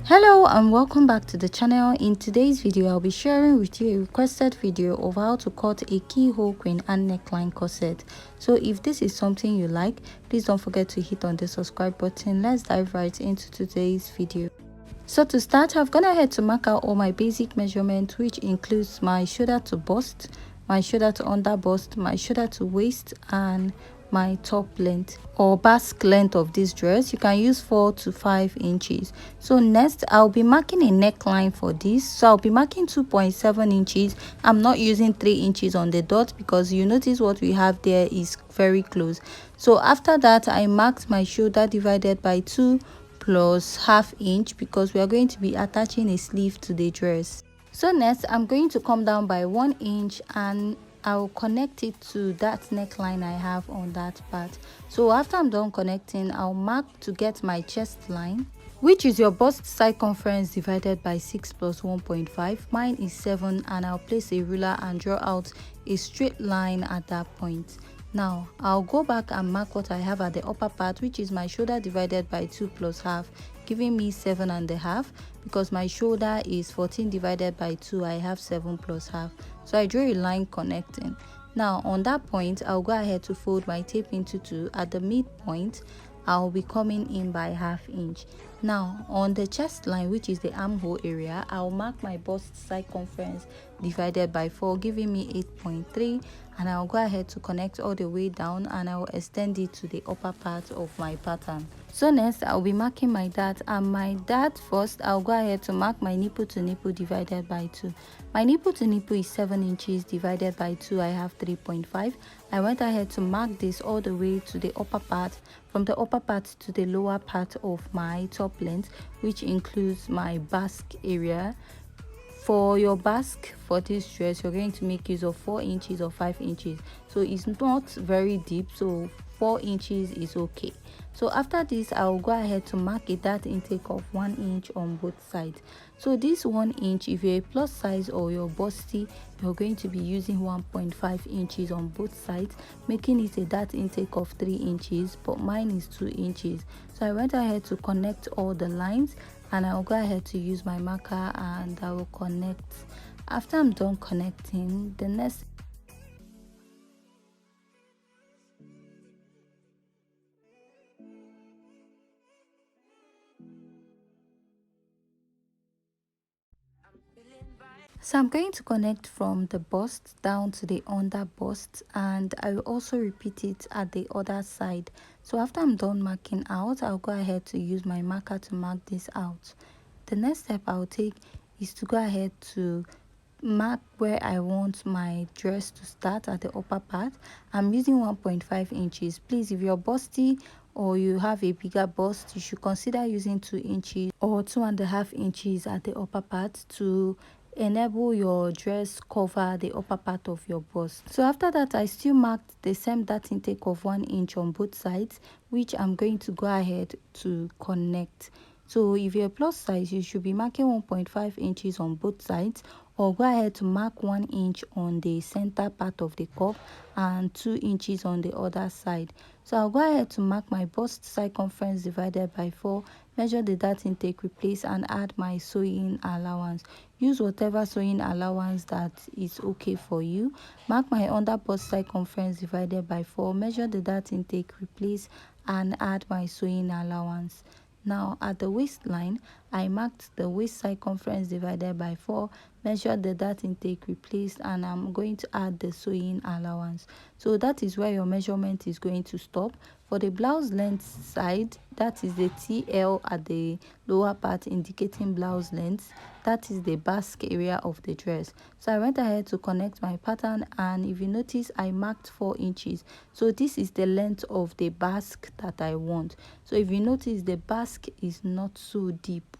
Hello and welcome back to the channel. In today's video I'll be sharing with you a requested video of how to cut a keyhole queen and neckline corset. So if this is something you like, please don't forget to hit on the subscribe button. Let's dive right into today's video. So to start, I've gone ahead to mark out all my basic measurements, which includes my shoulder to bust, my shoulder to under bust, my shoulder to waist, and my top length or basque length of this dress. You can use 4 to 5 inches. So next I'll be marking a neckline for this. So I'll be marking 2.7 inches. I'm not using 3 inches on the dot because you notice what we have there is very close. So after that, I marked my shoulder divided by 2 plus half inch because we are going to be attaching a sleeve to the dress. So next I'm going to come down by 1 inch and I'll connect it to that neckline I have on that part. So after I'm done connecting, I'll mark to get my chest line, which is your bust circumference divided by 6 plus 1.5. Mine is 7, and I'll place a ruler and draw out a straight line at that point. Now I'll go back and mark what I have at the upper part, which is my shoulder divided by 2 plus half, giving me 7.5. Because my shoulder is 14 divided by 2, I have 7 plus half. So I drew a line connecting. Now on that point, I'll go ahead to fold my tape into 2. At the midpoint, I'll be coming in by half inch. Now on the chest line, which is the armhole area, I'll mark my bust circumference divided by 4, giving me 8.3, and I'll go ahead to connect all the way down and I'll extend it to the upper part of my pattern. So next I'll be marking my dart, and my dart first I'll go ahead to mark my nipple to nipple divided by 2. My nipple to nipple is 7 inches divided by 2, I have 3.5. I went ahead to mark this all the way to the upper part, from the upper part to the lower part of my top length, which includes my basque area. For your basque for this dress, you're going to make use of 4 inches or 5 inches. So it's not very deep, so 4 inches is okay. So after this, I'll go ahead to mark a dart intake of 1 inch on both sides. So this 1 inch, if you're a plus size or you're busty, you're going to be using 1.5 inches on both sides, making it a dart intake of 3 inches, but mine is 2 inches. So I went ahead to connect all the lines, and I'll go ahead to use my marker and I will connect. After I'm done connecting, the next So I'm going to connect from the bust down to the under bust, and I will also repeat it at the other side. So after I'm done marking out, I'll go ahead to use my marker to mark this out. The next step I'll take is to go ahead to mark where I want my dress to start at the upper part. I'm using 1.5 inches. Please, if you're busty or you have a bigger bust, you should consider using 2 inches or 2.5 inches at the upper part to enable your dress cover the upper part of your bust. So after that, I still marked the same dart intake of 1 inch on both sides, which I'm going to go ahead to connect. So if you're a plus size, you should be marking 1.5 inches on both sides, or go ahead to mark 1 inch on the center part of the cup and 2 inches on the other side. So I'll go ahead to mark my bust circumference divided by 4, measure the dart intake, replace, and add my sewing allowance. Use whatever sewing allowance that is okay for you. Mark my under bust circumference divided by 4, measure the dart intake, replace, and add my sewing allowance. Now at the waistline, I marked the waist circumference divided by 4, measured the dart intake, replaced, and I'm going to add the sewing allowance. So that is where your measurement is going to stop. For the blouse length side, that is the TL at the lower part indicating blouse length. That is the basque area of the dress. So I went ahead to connect my pattern, and if you notice, I marked 4 inches. So this is the length of the basque that I want. So if you notice, the basque is not so deep,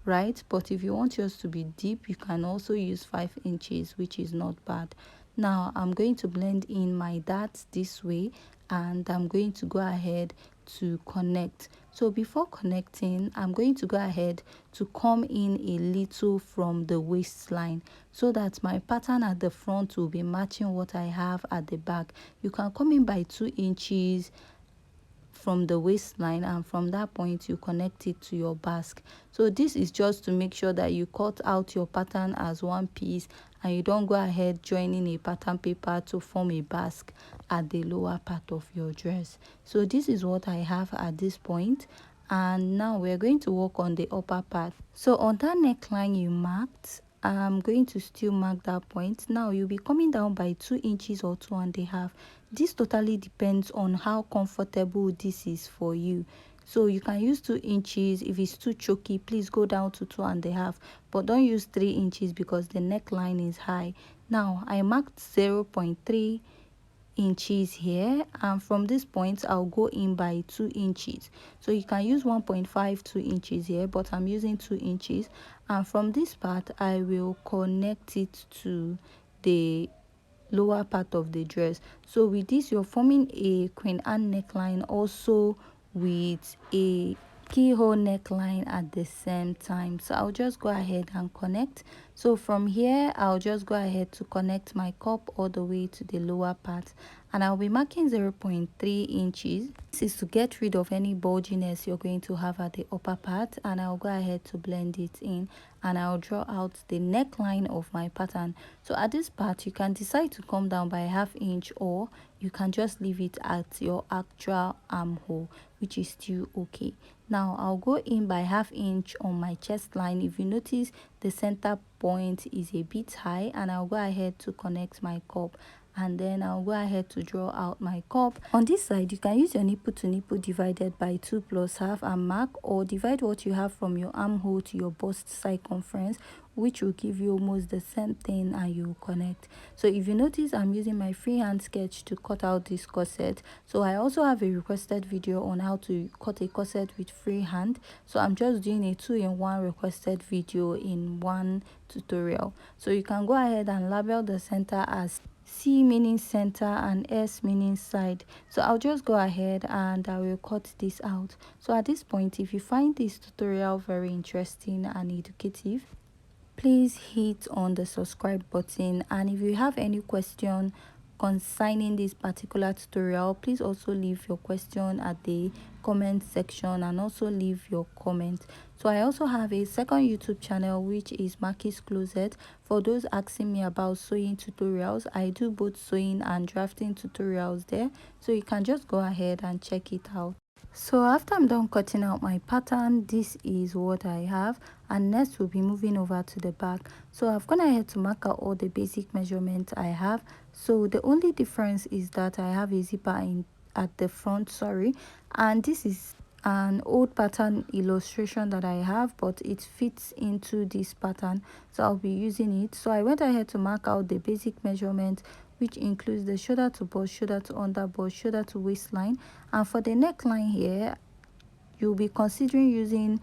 right? But if you want yours to be deep, you can also use 5 inches, which is not bad. Now I'm going to blend in my darts this way, and I'm going to go ahead to connect. So before connecting, I'm going to go ahead to come in a little from the waistline so that my pattern at the front will be matching what I have at the back. You can come in by 2 inches from the waistline, and from that point you connect it to your basque. So this is just to make sure that you cut out your pattern as one piece and you don't go ahead joining a pattern paper to form a basque at the lower part of your dress. So this is what I have at this point, and now we're going to work on the upper part. So on that neckline you marked, I'm going to still mark that point. Now you'll be coming down by 2 inches or 2.5. This totally depends on how comfortable this is for you. So you can use 2 inches. If it's too choky, please go down to 2.5, but don't use 3 inches because the neckline is high. Now I marked 0.3 inches here, and from this point I'll go in by 2 inches. So you can use 1.52 inches here, but I'm using 2 inches, and from this part I will connect it to the lower part of the dress. So with this you're forming a Queen Anne neckline also with a keyhole neckline at the same time. So I'll just go ahead and connect. So from here I'll just go ahead to connect my cup all the way to the lower part, and I'll be marking 0.3 inches. This is to get rid of any bulginess you're going to have at the upper part, and I'll go ahead to blend it in, and I'll draw out the neckline of my pattern. So at this part you can decide to come down by 1/2 inch, or you can just leave it at your actual armhole, which is still okay. Now I'll go in by 1/2 inch on my chest line. If you notice, the center point is a bit high, and I'll go ahead to connect my cup, and then I'll go ahead to draw out my cup. On this side you can use your nipple to nipple divided by 2 plus 1/2 and mark, or divide what you have from your armhole to your bust circumference, which will give you almost the same thing, and you will connect. So if you notice, I'm using my freehand sketch to cut out this corset. So I also have a requested video on how to cut a corset with freehand, so I'm just doing a 2-in-1 requested video in one tutorial. So you can go ahead and label the center as C meaning center and S meaning side. So I'll just go ahead and I will cut this out. So at this point, if you find this tutorial very interesting and educative, please hit on the subscribe button, and if you have any question concerning this particular tutorial, please also leave your question at the comment section, and also leave your comment. So I also have a second YouTube channel, which is Marky's Closet. For those asking me about sewing tutorials, I do both sewing and drafting tutorials there, so you can just go ahead and check it out. So after I'm done cutting out my pattern, this is what I have, and next we'll be moving over to the back. So I've gone ahead to mark out all the basic measurements I have. So the only difference is that I have a zipper in at the front, sorry, and this is an old pattern illustration that I have, but it fits into this pattern, so I'll be using it. So I went ahead to mark out the basic measurement, which includes the shoulder to bust, shoulder to under bust, shoulder to waistline. And for the neckline here, you'll be considering using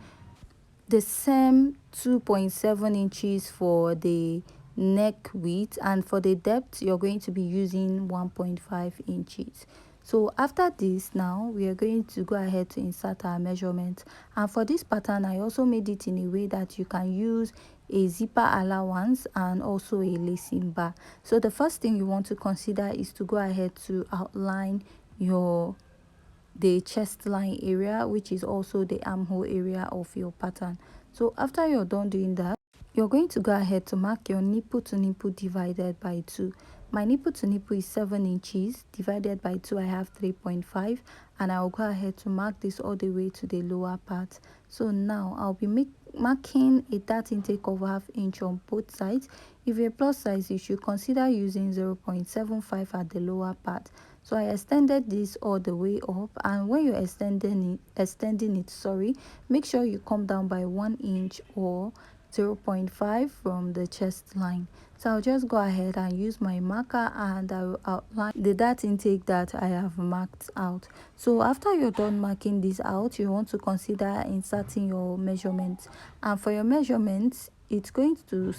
the same 2.7 inches for the neck width, and for the depth you're going to be using 1.5 inches. So after this, now we are going to go ahead to insert our measurement, and for this pattern I also made it in a way that you can use a zipper allowance and also a lacing bar. So the first thing you want to consider is to go ahead to outline the chest line area, which is also the armhole area of your pattern. So after you're done doing that, you're going to go ahead to mark your nipple to nipple divided by 2. My nipple to nipple is 7 inches, divided by 2 I have 3.5, and I'll go ahead to mark this all the way to the lower part. So now I'll be marking a dart intake of 1/2 inch on both sides. If you're plus size, you should consider using 0.75 at the lower part. So I extended this all the way up, and when you're extending it, sorry, make sure you come down by 1 inch or 0.5 from the chest line. So I'll just go ahead and use my marker, and I will outline the dart intake that I have marked out. So after you're done marking this out, you want to consider inserting your measurements, and for your measurements it's going to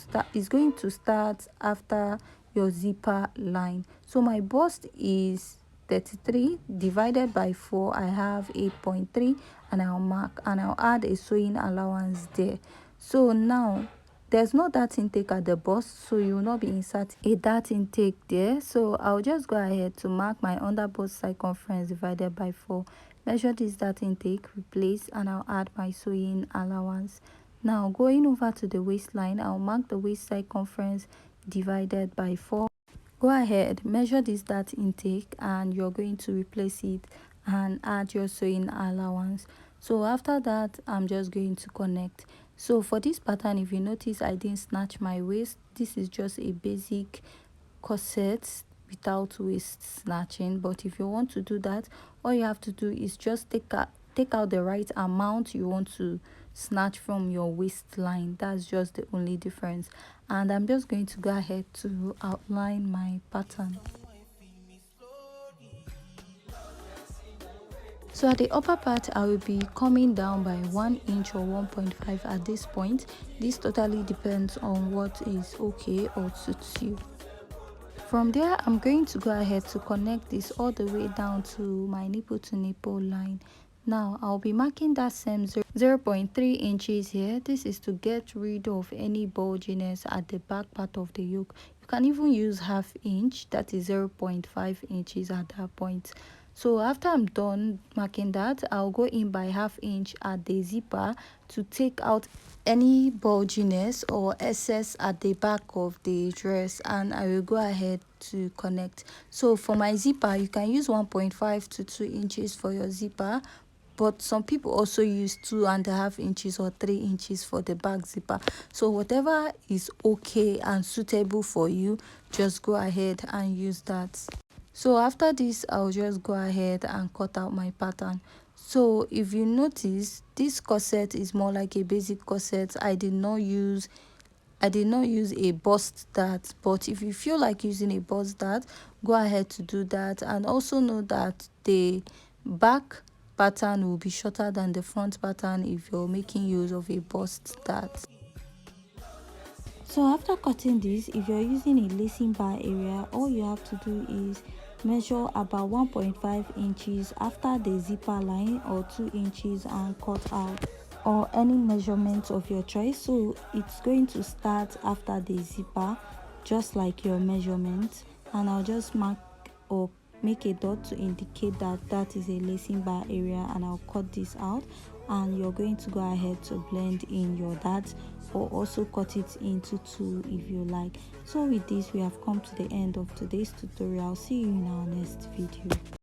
start after your zipper line. So my bust is 33, divided by 4 I have 8.3, and I'll mark, and I'll add a sewing allowance there. So now there's no dart intake at the bust, so you will not be inserting a dart intake there. So I'll just go ahead to mark my under bust circumference divided by 4. Measure this dart intake, replace, and I'll add my sewing allowance. Now going over to the waistline, I'll mark the waist circumference divided by 4. Go ahead, measure this dart intake, and you're going to replace it and add your sewing allowance. So after that, I'm just going to connect. So for this pattern, if you notice, I didn't snatch my waist. This is just a basic corset without waist snatching, but if you want to do that, all you have to do is just take out the right amount you want to snatch from your waistline. That's just the only difference. And I'm just going to go ahead to outline my pattern. So at the upper part, I will be coming down by 1 inch or 1.5 at this point. This totally depends on what is okay or suits you. From there, I'm going to go ahead to connect this all the way down to my nipple to nipple line. Now I'll be marking that same 0.3 inches here. This is to get rid of any bulginess at the back part of the yoke. You can even use ½ inch, that is 0.5 inches at that point. So after I'm done marking that, I'll go in by ½ inch at the zipper to take out any bulginess or excess at the back of the dress, and I will go ahead to connect. So for my zipper, you can use 1.5 to 2 inches for your zipper, but some people also use 2.5 inches or 3 inches for the back zipper. So whatever is okay and suitable for you, just go ahead and use that. So after this, I'll just go ahead and cut out my pattern. So if you notice, this corset is more like a basic corset. I did not use a bust dart, but if you feel like using a bust dart, go ahead to do that. And also know that the back pattern will be shorter than the front pattern if you're making use of a bust dart. So after cutting this, if you're using a lacing bar area, all you have to do is measure about 1.5 inches after the zipper line or 2 inches and cut out, or any measurement of your choice. So it's going to start after the zipper, just like your measurement, and I'll just mark or make a dot to indicate that that is a lacing bar area, and I'll cut this out. And you're going to go ahead to blend in your dart, or also cut it into 2 if you like. So with this, we have come to the end of today's tutorial. See you in our next video.